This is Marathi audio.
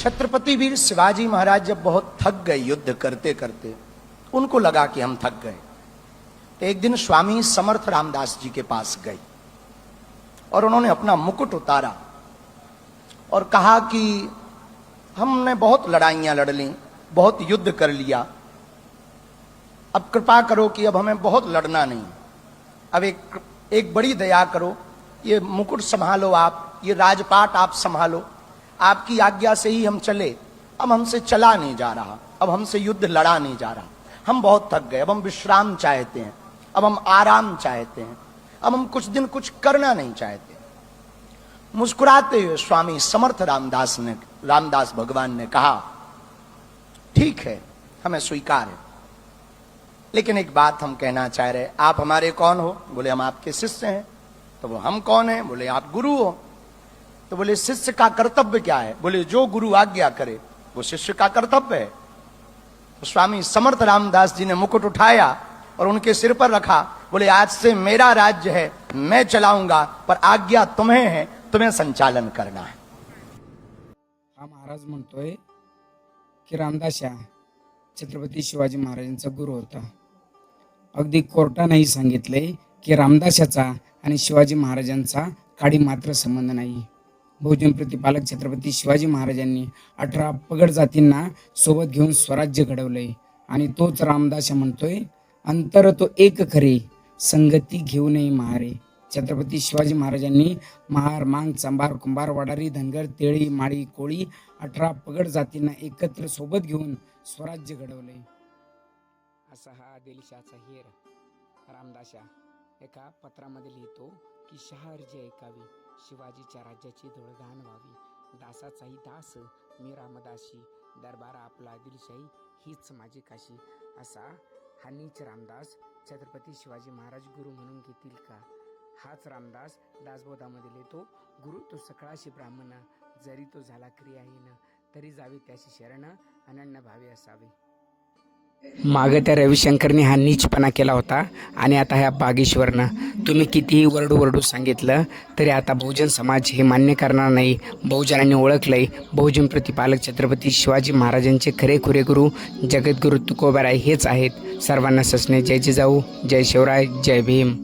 छत्रपति वीर शिवाजी महाराज जब बहुत थक गए युद्ध करते करते, उनको लगा कि हम थक गए, तो एक दिन स्वामी समर्थ रामदास जी के पास गए और उन्होंने अपना मुकुट उतारा और कहा कि हमने बहुत लड़ाइयां लड़ ली, बहुत युद्ध कर लिया, अब कृपा करो कि अब हमें बहुत लड़ना नहीं, अब एक बड़ी दया करो, ये मुकुट संभालो आप, ये राजपाट आप संभालो, आपकी आज्ञा से ही हम चले, अब हमसे चला नहीं जा रहा, अब हमसे युद्ध लड़ा नहीं जा रहा, हम बहुत थक गए, अब हम विश्राम चाहते हैं, अब हम आराम चाहते हैं, अब हम कुछ दिन कुछ करना नहीं चाहते। मुस्कुराते हुए स्वामी समर्थ रामदास भगवान ने कहा, ठीक है, हमें स्वीकार है, लेकिन एक बात हम कहना चाह रहे, आप हमारे कौन हो? बोले हम आपके शिष्य हैं। तो वो हम कौन हैं? बोले आप गुरु हो। तो बोले शिष्य का कर्तव्य क्या है? बोले जो गुरु आज्ञा करे वो शिष्य का कर्तव्य है। तो स्वामी समर्थ रामदास जी ने मुकुट उठाया और उनके सिर पर रखा, बोले आज से मेरा राज्य है, मैं चलाऊंगा, पर आज्ञा तुम्हें है, तुम्हें संचालन करना है। हा महाराज म्हणतोय की रामदास हा छत्रपती शिवाजी महाराजांचा गुरु होता। अगदी कोर्टानेही सांगितले की रामदासाचा आणि शिवाजी महाराजांचा काडी मात्र संबंध नाही। बहुजन प्रतिपालक छत्रपती शिवाजी महाराजांनी 18 पगड जातींना सोबत घेऊन स्वराज्य घडवले आणि तोच रामदास म्हणतोय, अंतर तो एक खरे, संगती घेऊनही महारे। छत्रपती शिवाजी महाराजांनी महार, मांग, चांभार, कुंभार, वडारी, धनगर, तेळी, माळी, कोळी 18 पगड जातींना एकत्र सोबत घेऊन स्वराज्य घडवले। असा हा आदिलशाचा हेर रामदास एका पत्रामध्ये लिहितो की शहार्जी ऐकावी, शिवाजीच्या राज्याची धुळधाण व्हावी, दासाचाही दास मी रामदासी, दरबार आपला आदिलशाही हीच माझी काशी। असा हा नीच रामदास छत्रपती शिवाजी महाराज गुरु म्हणून घेतील का? हाच रामदास दासबोधामध्ये लिहितो, गुरु तो सकळाशी ब्राह्मण, जरी तो झाला क्रियाहीन, तरी जावी त्याची शरण, अनन्य भावे असावे। मागं त्या रविशंकरने हा नीचपणा केला होता आणि आता ह्या बागेश्वरनं तुम्ही कितीही वरडू सांगितलं तरी आता बहुजन समाज हे मान्य करणार नाही। बहुजनांनी ओळखलंय, बहुजन प्रतिपालक छत्रपती शिवाजी महाराजांचे खरे गुरु जगद्गुरु तुकोबाराय हेच आहेत। सर्वांना ससने जय जिजाऊ, जय शिवराय, जय भीम।